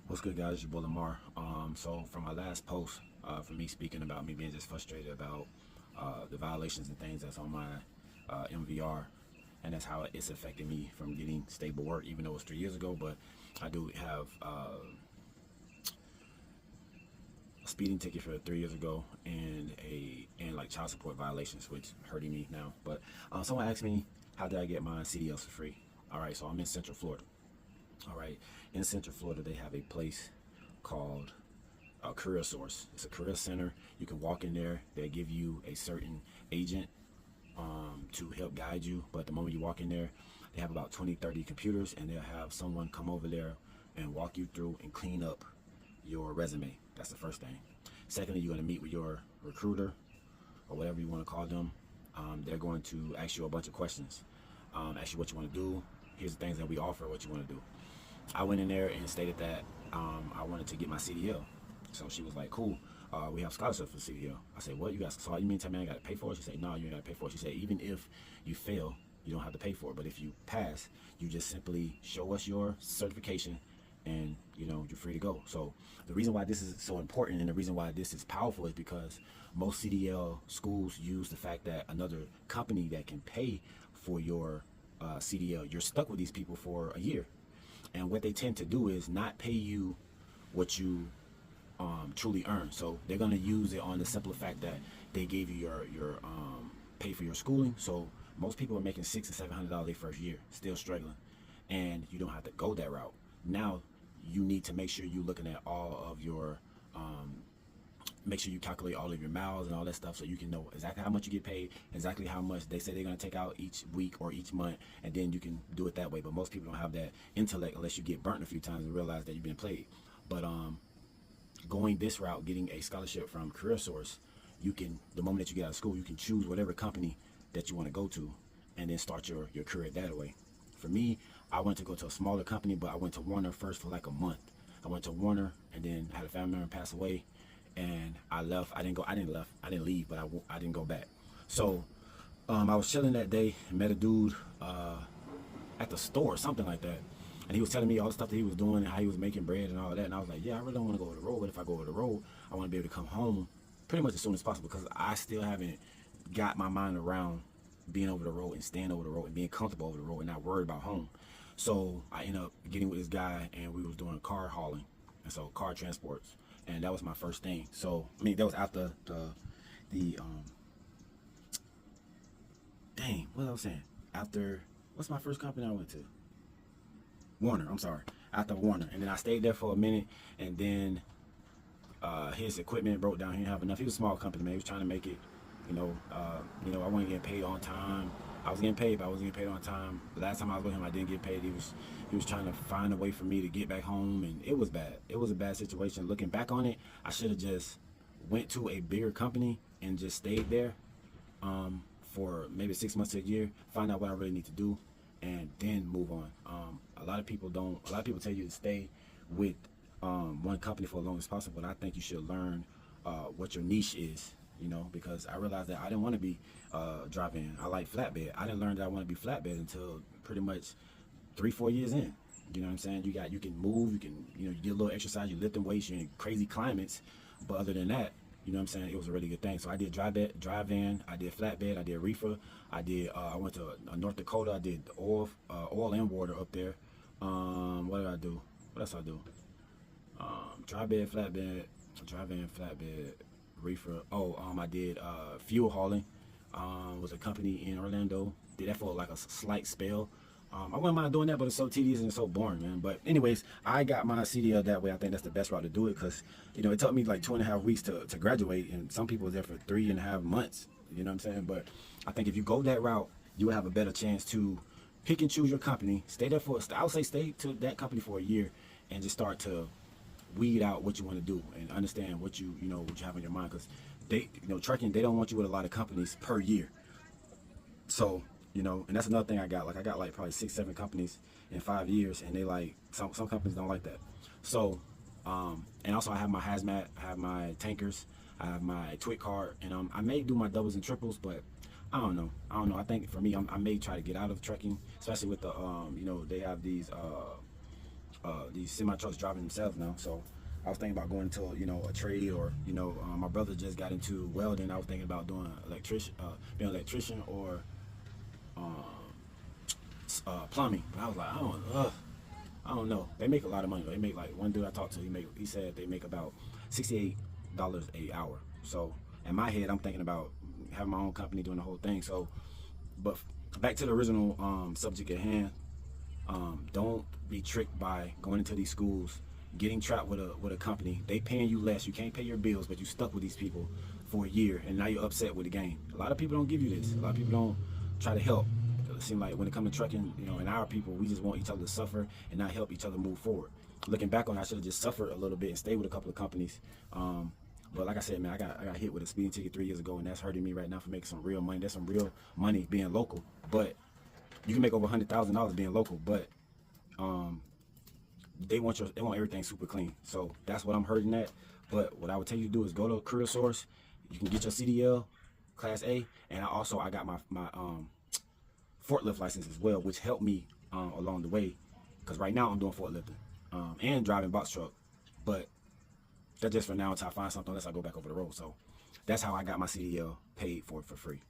What's good, guys? It's your boy Lamar. So from my last post, for me speaking about me being just frustrated about the violations and things that's on my MVR, and that's how it's affecting me from getting stable work, even though it was 3 years ago. But I do have a speeding ticket for 3 years ago and like child support violations, which hurting me now. But someone asked me how did I get my CDLs for free. All right, so I'm in Central Florida. All right, in Central Florida, they have a place called Career Source. It's a career center. You can walk in there. They give you a certain agent to help guide you. But the moment you walk in there, they have about 20, 30 computers, and they'll have someone come over there and walk you through and clean up your resume. That's the first thing. Secondly, you're going to meet with your recruiter or whatever you want to call them. They're going to ask you a bunch of questions, ask you what you want to do. Here's the things that we offer, what you want to do. I went in there and stated that I wanted to get my CDL. So she was like, cool, we have scholarships for CDL. I said, what, you got, so you mean tell me I got to pay for it? She said, no, you ain't got to pay for it. She said, even if you fail, you don't have to pay for it. But if you pass, you just simply show us your certification and, you know, you're free to go. So the reason why this is so important and the reason why this is powerful is because most CDL schools use the fact that another company that can pay for your CDL, you're stuck with these people for a year. And what they tend to do is not pay you what you truly earn. So they're going to use it on the simple fact that they gave you your pay for your schooling. So most people are making $600 and $700 their first year, still struggling, and you don't have to go that route. Now you need to make sure you're looking at all of your make sure you calculate all of your miles and all that stuff so you can know exactly how much you get paid, exactly how much they say they're going to take out each week or each month, and then you can do it that way. But most people don't have that intellect unless you get burnt a few times and realize that you've been played. But going this route, getting a scholarship from Career Source, you can, the moment that you get out of school, you can choose whatever company that you want to go to and then start your career that way. For me, I went to go to a smaller company, but I went to Warner first for like a month. I went to Warner and then I had a family member pass away, and I left. I didn't leave, but I didn't go back. So I was chilling that day and met a dude at the store, something like that, and he was telling me all the stuff that he was doing and how he was making bread and all that. And I was like, yeah, I really don't want to go over the road, but if I go over the road, I want to be able to come home pretty much as soon as possible, because I still haven't got my mind around being over the road and staying over the road and being comfortable over the road and not worried about home. So I ended up getting with this guy, and we was doing car hauling, and so car transports. And that was my first thing. So I mean, that was after the dang, what was I saying? After, what's my first company I went to? Warner, I'm sorry. After Warner. And then I stayed there for a minute, and then his equipment broke down. He didn't have enough. He was a small company, man. He was trying to make it, you know, I wasn't getting paid on time. I was getting paid, but I wasn't getting paid on time. The last time I was with him, I didn't get paid. He was trying to find a way for me to get back home, and it was bad. It was a bad situation. Looking back on it, I should have just went to a bigger company and just stayed there for maybe 6 months to a year, find out what I really need to do, and then move on. A lot of people don't. A lot of people tell you to stay with one company for as long as possible, and I think you should learn what your niche is. You know, because I realized that I didn't want to be driving. I like flatbed. I didn't learn that I want to be flatbed until pretty much 3-4 years in. You know what I'm saying? You can move, you can, you get a little exercise, you lifting weights, you're in crazy climates. But other than that, you know what I'm saying, it was a really good thing. So I did drive van, I did flatbed, I did reefer, I went to North Dakota, I did oil and water up there. What did I do? What else I do? Drive van, flatbed, reefer. I did fuel hauling. Was a company in Orlando. Did that for like a slight spell. I wouldn't mind doing that, but it's so tedious and it's so boring, man. But anyways, I got my CDL that way. I think that's the best route to do it, because it took me like 2.5 weeks to graduate, and some people was there for 3.5 months. You know what I'm saying? But I think if you go that route, you will have a better chance to pick and choose your company. Stay there I would say stay to that company for a year, and just start to weed out what you want to do and understand what you have in your mind, because they trucking, they don't want you with a lot of companies per year. So and that's another thing I got like probably 6-7 companies in 5 years, and they like some companies don't like that. So and also I have my hazmat, I have my tankers, I have my twit card, and I may do my doubles and triples, but I don't know. I think for me, I may try to get out of trucking, especially with the they have these these semi trucks driving themselves now. So I was thinking about going into, you know, a trade, or, you know, my brother just got into welding. I was thinking about doing being an electrician, or plumbing. But I was like, I don't know. They make a lot of money. They make, like, one dude I talked to, he said they make about $68 a hour. So in my head, I'm thinking about having my own company, doing the whole thing. So, but back to the original subject at hand. Don't be tricked by going into these schools, getting trapped with a company. They paying you less. You can't pay your bills, but you stuck with these people for a year, and now you're upset with the game. A lot of people don't give you this. A lot of people don't try to help. It seems like when it comes to trucking, you know, and our people, we just want each other to suffer and not help each other move forward. Looking back on it, I should have just suffered a little bit and stayed with a couple of companies. But like I said, man, I got hit with a speeding ticket 3 years ago, and that's hurting me right now for making some real money. There's some real money being local, but you can make over $100,000 being local, but they want everything super clean. So that's what I'm hurting at. But what I would tell you to do is go to Career Source. You can get your CDL Class A, and I got my forklift license as well, which helped me along the way, because right now I'm doing forklifting and driving box truck, but that's just for now until I find something, unless I go back over the road. So that's how I got my CDL paid for free.